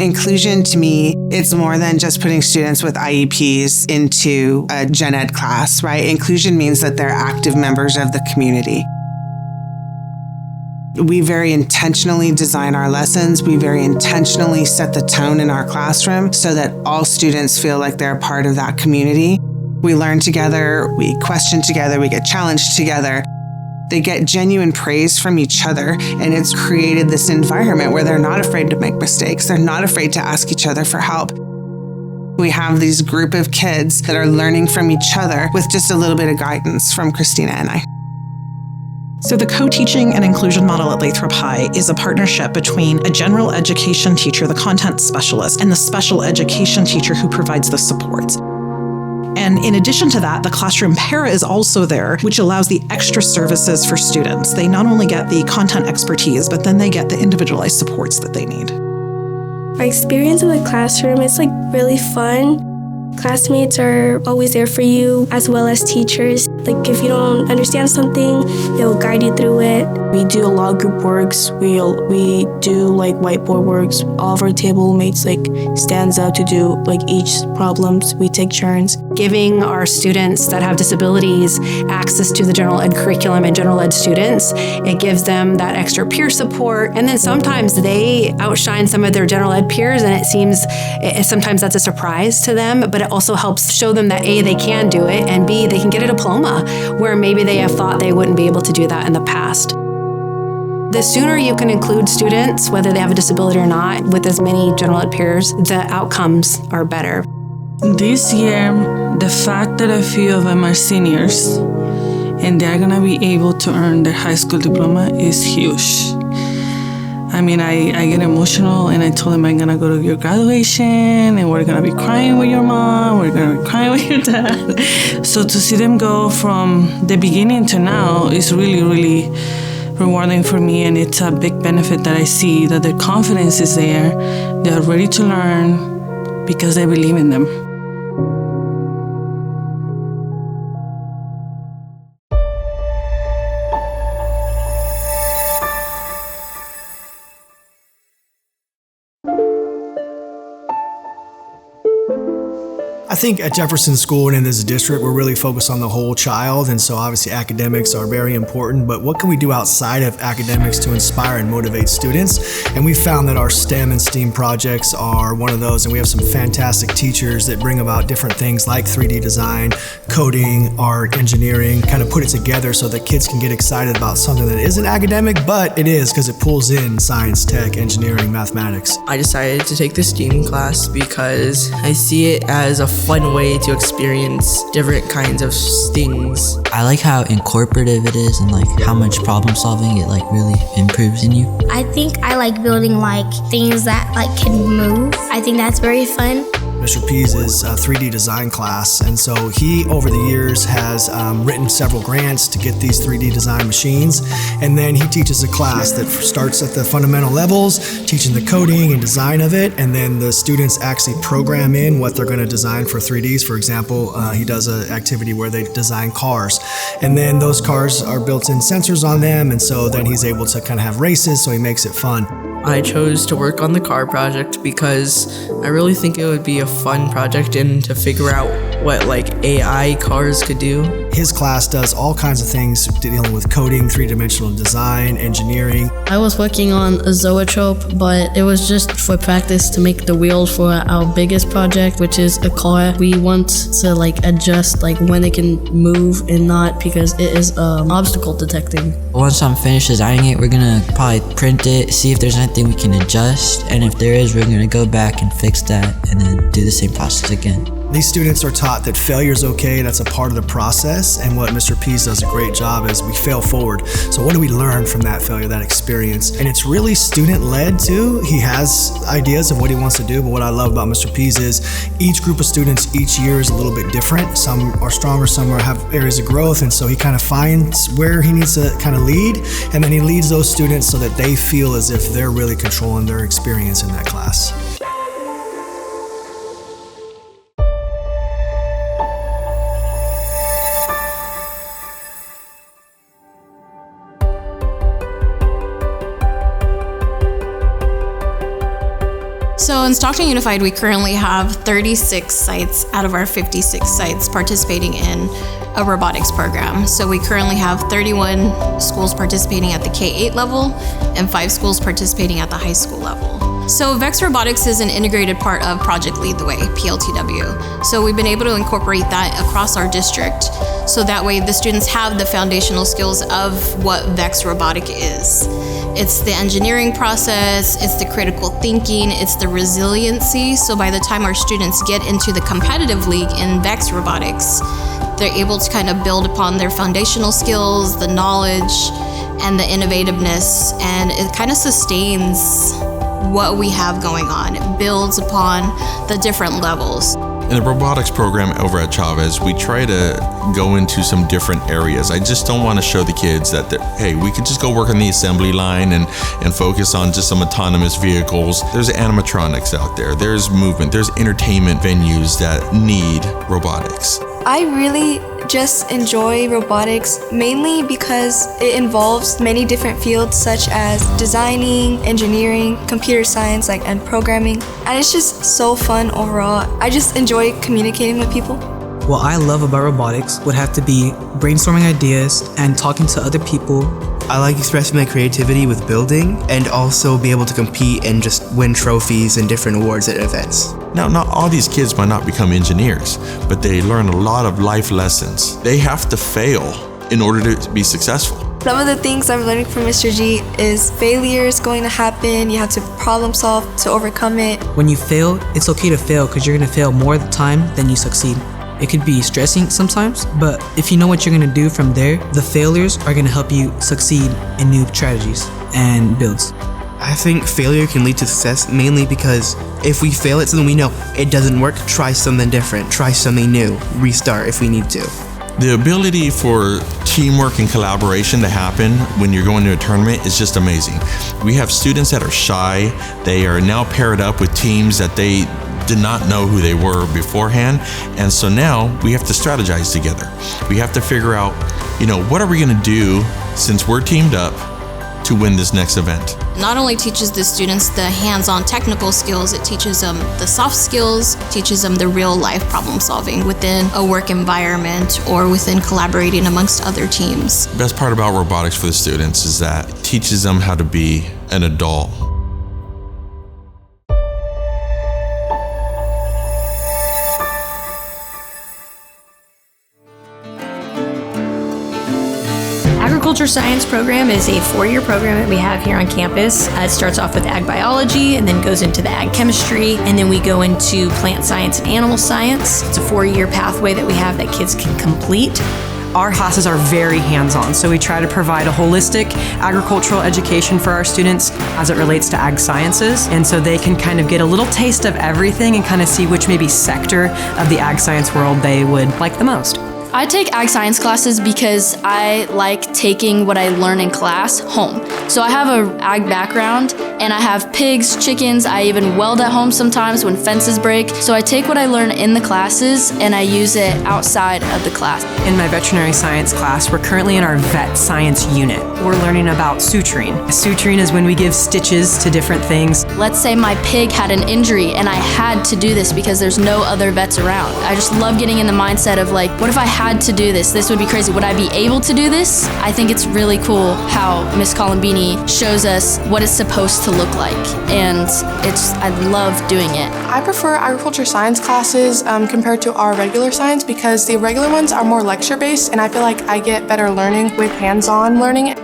Inclusion to me, it's more than just putting students with IEPs into a gen ed class, right? Inclusion means that they're active members of the community. We very intentionally design our lessons. We very intentionally set the tone in our classroom so that all students feel like they're a part of that community. We learn together, we question together, we get challenged together. They get genuine praise from each other, and it's created this environment where they're not afraid to make mistakes. They're not afraid to ask each other for help. We have these group of kids that are learning from each other with just a little bit of guidance from Christina and I. So the co-teaching and inclusion model at Lathrop High is a partnership between a general education teacher, the content specialist, and the special education teacher who provides the supports. And in addition to that, the classroom para is also there, which allows the extra services for students. They not only get the content expertise, but then they get the individualized supports that they need. My experience in the classroom is really fun. Classmates are always there for you, as well as teachers. If you don't understand something, they'll guide you through it. We do a lot of group works. We do whiteboard works. All of our table mates stands out to do each problems. We take turns. Giving our students that have disabilities access to the general ed curriculum and general ed students, it gives them that extra peer support. And then sometimes they outshine some of their general ed peers, and it seems sometimes that's a surprise to them, but it also helps show them that A, they can do it, and B, they can get a diploma where maybe they have thought they wouldn't be able to do that in the past. The sooner you can include students, whether they have a disability or not, with as many general ed peers, the outcomes are better. This year, the fact that a few of them are seniors and they're gonna be able to earn their high school diploma is huge. I get emotional, and I told them I'm gonna go to your graduation and we're gonna be crying with your mom, we're gonna be crying with your dad. So to see them go from the beginning to now is really, really rewarding for me, and it's a big benefit that I see that their confidence is there, they're ready to learn because they believe in them. I think at Jefferson School and in this district, we're really focused on the whole child, and so obviously academics are very important, but what can we do outside of academics to inspire and motivate students? And we found that our STEM and STEAM projects are one of those, and we have some fantastic teachers that bring about different things like 3D design, coding, art, engineering, kind of put it together so that kids can get excited about something that isn't academic, but it is because it pulls in science, tech, engineering, mathematics. I decided to take the STEAM class because I see it as a fun way to experience different kinds of things. I like how incorporative it is and how much problem solving it really improves in you. I think I like building things that can move. I think that's very fun. Mr. Pease is a 3D design class, and so he, over the years, has written several grants to get these 3D design machines, and then he teaches a class that starts at the fundamental levels, teaching the coding and design of it, and then the students actually program in what they're going to design for 3Ds. For example, he does an activity where they design cars, and then those cars are built-in sensors on them, and so then he's able to kind of have races, so he makes it fun. I chose to work on the car project because I really think it would be a fun project and to figure out what AI cars could do. His class does all kinds of things dealing with coding, three-dimensional design, engineering. I was working on a zoetrope, but it was just for practice to make the wheels for our biggest project, which is a car. We want to adjust when it can move and not, because it is obstacle detecting. Once I'm finished designing it, we're gonna probably print it, see if there's anything we can adjust, and if there is, we're gonna go back and fix that and then do the same process again. These students are taught that failure is okay, that's a part of the process, and what Mr. Pease does a great job is we fail forward. So what do we learn from that failure, that experience? And it's really student-led too. He has ideas of what he wants to do, but what I love about Mr. Pease is each group of students each year is a little bit different. Some are stronger, some have areas of growth, and so he kind of finds where he needs to kind of lead, and then he leads those students so that they feel as if they're really controlling their experience in that class. So in Stockton Unified, we currently have 36 sites out of our 56 sites participating in a robotics program. So we currently have 31 schools participating at the K-8 level and 5 schools participating at the high school level. So VEX Robotics is an integrated part of Project Lead the Way, PLTW. So we've been able to incorporate that across our district. So that way the students have the foundational skills of what VEX Robotic is. It's the engineering process, it's the critical thinking, it's the resiliency. So by the time our students get into the competitive league in VEX Robotics, they're able to kind of build upon their foundational skills, the knowledge, and the innovativeness, and it kind of sustains what we have going on. It builds upon the different levels. In the robotics program over at Chavez, we try to go into some different areas. I just don't want to show the kids that, hey, we could just go work on the assembly line and focus on just some autonomous vehicles. There's animatronics out there, there's movement, there's entertainment venues that need robotics. I really just enjoy robotics mainly because it involves many different fields such as designing, engineering, computer science, and programming. And it's just so fun overall. I just enjoy communicating with people. What I love about robotics would have to be brainstorming ideas and talking to other people. I like expressing my creativity with building and also be able to compete and just win trophies and different awards at events. Now, not all these kids might not become engineers, but they learn a lot of life lessons. They have to fail in order to be successful. Some of the things I'm learning from Mr. G is failure is going to happen. You have to problem solve to overcome it. When you fail, it's okay to fail because you're going to fail more of the time than you succeed. It could be stressing sometimes, but if you know what you're going to do from there, the failures are going to help you succeed in new strategies and builds. I think failure can lead to success mainly because if we fail at something we know it doesn't work, try something different, try something new, restart if we need to. The ability for teamwork and collaboration to happen when you're going to a tournament is just amazing. We have students that are shy. They are now paired up with teams that they did not know who they were beforehand, and so now we have to strategize together. We have to figure out, what are we going to do since we're teamed up to win this next event. Not only teaches the students the hands-on technical skills, it teaches them the soft skills, teaches them the real-life problem solving within a work environment or within collaborating amongst other teams. The best part about robotics for the students is that it teaches them how to be an adult. Agriculture science program is a 4-year program that we have here on campus. It starts off with ag biology and then goes into the ag chemistry, and then we go into plant science and animal science. It's a 4-year pathway that we have that kids can complete. Our classes are very hands-on, so we try to provide a holistic agricultural education for our students as it relates to ag sciences, and so they can kind of get a little taste of everything and kind of see which maybe sector of the ag science world they would like the most. I take ag science classes because I like taking what I learn in class home. So I have an ag background and I have pigs, chickens, I even weld at home sometimes when fences break. So I take what I learn in the classes and I use it outside of the class. In my veterinary science class, we're currently in our vet science unit. We're learning about suturing. Suturing is when we give stitches to different things. Let's say my pig had an injury and I had to do this because there's no other vets around. I just love getting in the mindset of what if I had to do this? This would be crazy. Would I be able to do this? I think it's really cool how Miss Colombini shows us what it's supposed to look like, and I love doing it. I prefer agriculture science classes compared to our regular science because the regular ones are more lecture-based, and I feel like I get better learning with hands-on learning.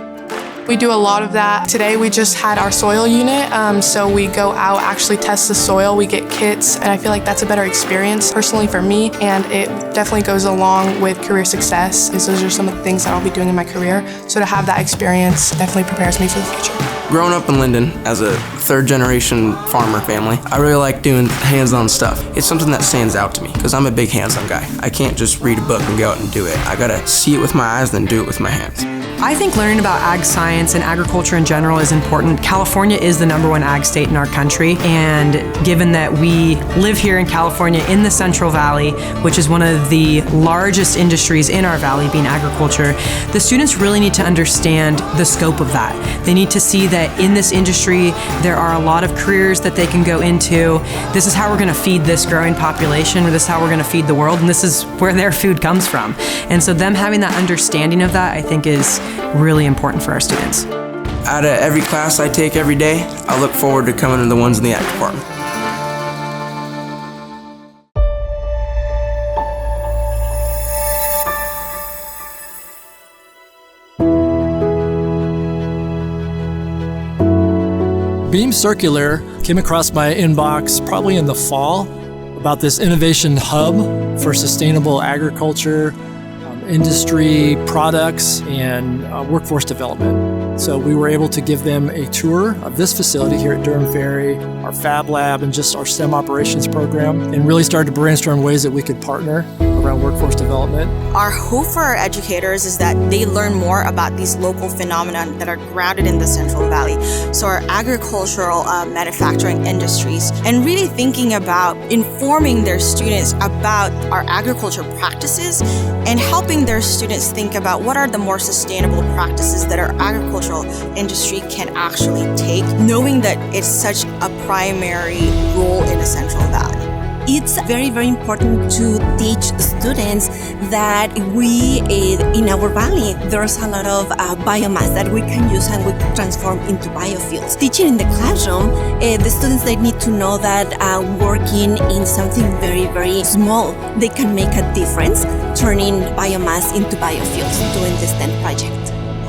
We do a lot of that. Today we just had our soil unit, so we go out, actually test the soil, we get kits, and I feel like that's a better experience personally for me, and it definitely goes along with career success, because those are some of the things that I'll be doing in my career. So to have that experience definitely prepares me for the future. Growing up in Linden as a third-generation farmer family, I really like doing hands-on stuff. It's something that stands out to me because I'm a big hands-on guy. I can't just read a book and go out and do it. I gotta see it with my eyes, then do it with my hands. I think learning about ag science and agriculture in general is important. California is the #1 ag state in our country, and given that we live here in California in the Central Valley, which is one of the largest industries in our valley being agriculture, the students really need to understand the scope of that. They need to see that in this industry, there are a lot of careers that they can go into. This is how we're going to feed this growing population, or this is how we're going to feed the world, and this is where their food comes from. And so them having that understanding of that, I think, is really important for our students. Out of every class I take every day, I look forward to coming to the ones in the ag department. Beam Circular came across my inbox probably in the fall about this innovation hub for sustainable agriculture, industry products, and workforce development. So we were able to give them a tour of this facility here at Durham Ferry, our Fab Lab, and just our STEM operations program, and really started to brainstorm ways that we could partner around workforce development. Our hope for our educators is that they learn more about these local phenomena that are grounded in the Central Valley. So our agricultural manufacturing industries, and really thinking about informing their students about our agriculture practices and helping their students think about what are the more sustainable practices that our agricultural industry can actually take, knowing that it's such a primary role in the Central Valley. It's very, very important to teach students that we, in our valley, there's a lot of biomass that we can use and we can transform into biofuels. Teaching in the classroom, the students, they need to know that working in something very, very small, they can make a difference, turning biomass into biofuels doing this STEM project.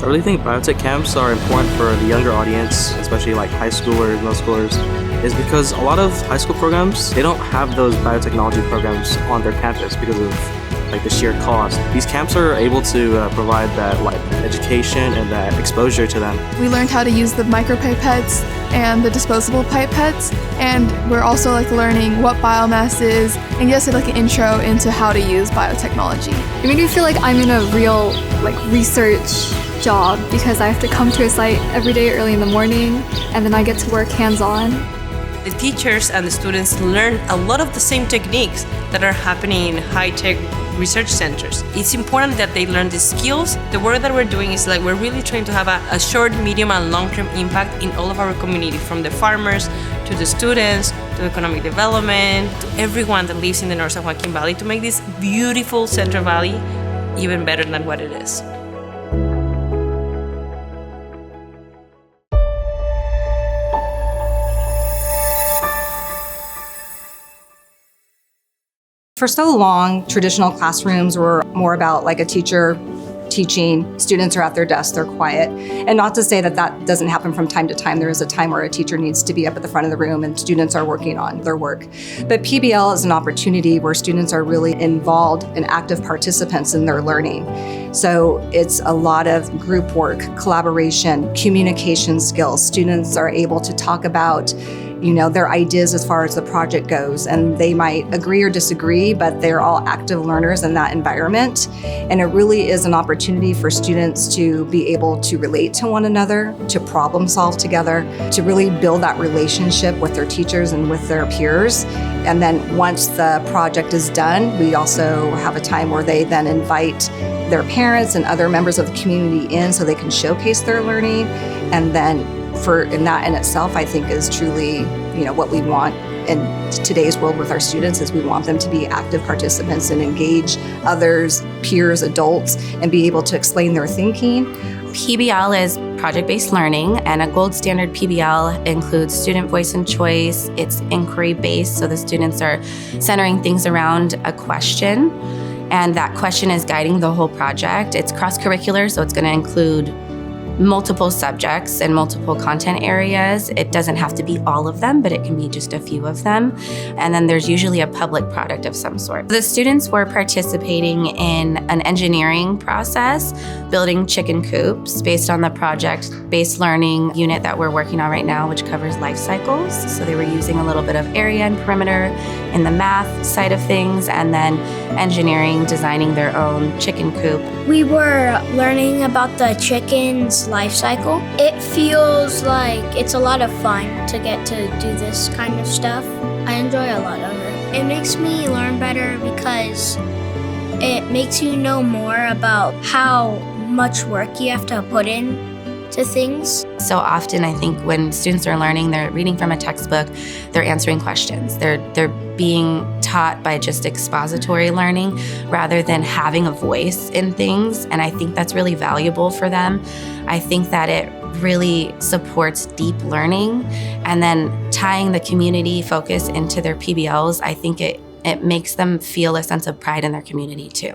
I really think biotech camps are important for the younger audience, especially like high schoolers, middle schoolers, is because a lot of high school programs, they don't have those biotechnology programs on their campus because of like the sheer cost. These camps are able to provide that like education and that exposure to them. We learned how to use the micropipettes and the disposable pipettes, and we're also like learning what biomass is, and yes, like an intro into how to use biotechnology. It made me feel like I'm in a real like research job because I have to come to a site every day early in the morning, and then I get to work hands-on. The teachers and the students learn a lot of the same techniques that are happening in high-tech research centers. It's important that they learn the skills. The work that we're doing is like we're really trying to have a short, medium, and long-term impact in all of our community, from the farmers to the students to economic development to everyone that lives in the North San Joaquin Valley, to make this beautiful Central Valley even better than what it is. For so long, traditional classrooms were more about like a teacher teaching, students are at their desks, they're quiet. And not to say that that doesn't happen from time to time. There is a time where a teacher needs to be up at the front of the room and students are working on their work. But PBL is an opportunity where students are really involved and active participants in their learning. So it's a lot of group work, collaboration, communication skills. Students are able to talk about their ideas as far as the project goes, and they might agree or disagree, but they're all active learners in that environment. And it really is an opportunity for students to be able to relate to one another, to problem solve together, to really build that relationship with their teachers and with their peers. And then once the project is done, we also have a time where they then invite their parents and other members of the community in so they can showcase their learning. And then and that in itself, I think, is truly, what we want in today's world with our students, is we want them to be active participants and engage others, peers, adults, and be able to explain their thinking. PBL is project-based learning, and a gold standard PBL includes student voice and choice. It's inquiry-based, so the students are centering things around a question, and that question is guiding the whole project. It's cross-curricular, so it's going to include multiple subjects and multiple content areas. It doesn't have to be all of them, but it can be just a few of them. And then there's usually a public product of some sort. The students were participating in an engineering process, building chicken coops based on the project-based learning unit that we're working on right now, which covers life cycles. So they were using a little bit of area and perimeter in the math side of things, and then engineering, designing their own chicken coop. We were learning about the chicken's life cycle. It feels like it's a lot of fun to get to do this kind of stuff. I enjoy a lot of it. It makes me learn better because it makes you know more about how much work you have to put in to things. So often I think when students are learning, they're reading from a textbook, they're answering questions. They're being taught by just expository learning rather than having a voice in things. And I think that's really valuable for them. I think that it really supports deep learning, and then tying the community focus into their PBLs, I think it makes them feel a sense of pride in their community too.